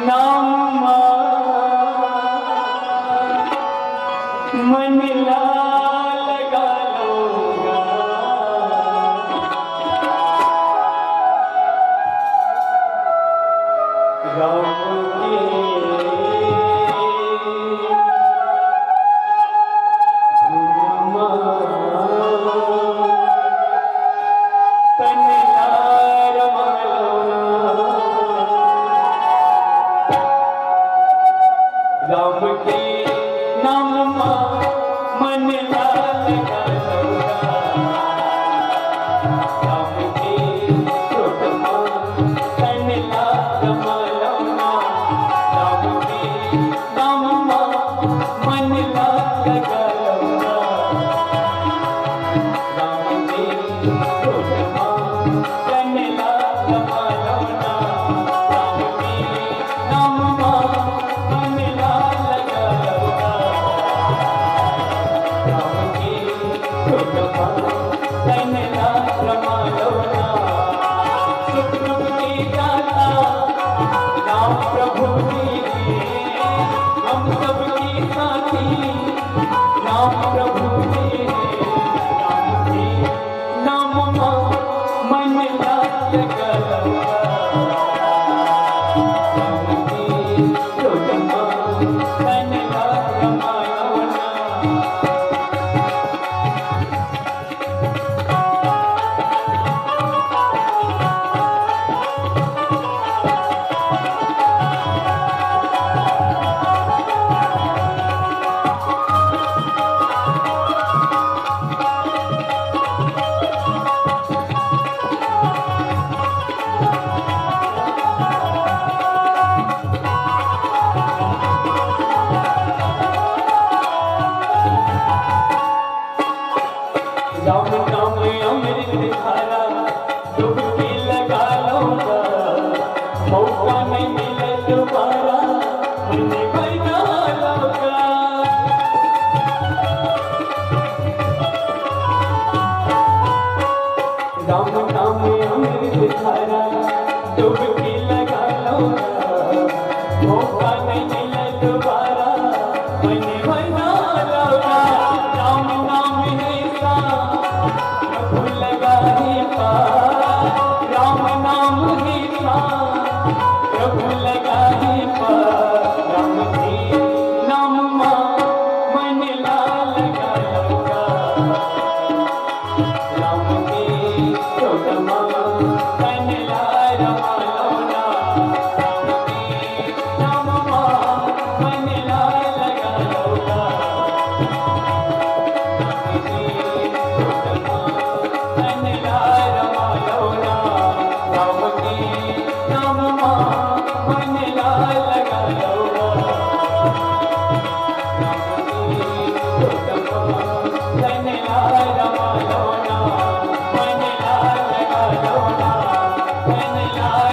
नाम मन लगा लूंगा राम के राम के नाम मन लगा लूंगा राम के तन लगा लूंगा राम के नाम मन लगा लूंगा राम के तन लगा लूंगा राम के नाम मन प्रभु जी हम सबकी साथी राम प्रभु जी राम जी नाम मन लगा राम जी तन लगा राम नाम अमृत धारा डुबकी लगा लूंगा मौका नहीं मिले दोबारा मुझे बना लूंगा राम नाम अमृत धारा डुबकी लगा लूंगा मौका नहीं मिले दोबारा मुझे बना लूंगा राम नाम प्रभु लगा ही राम नाम ही प्रभु लगा ही राम जी नाम मन लगा लूंगा राम के तन रमा लूंगा राम के नाम मन लगा लूंगा मन लगा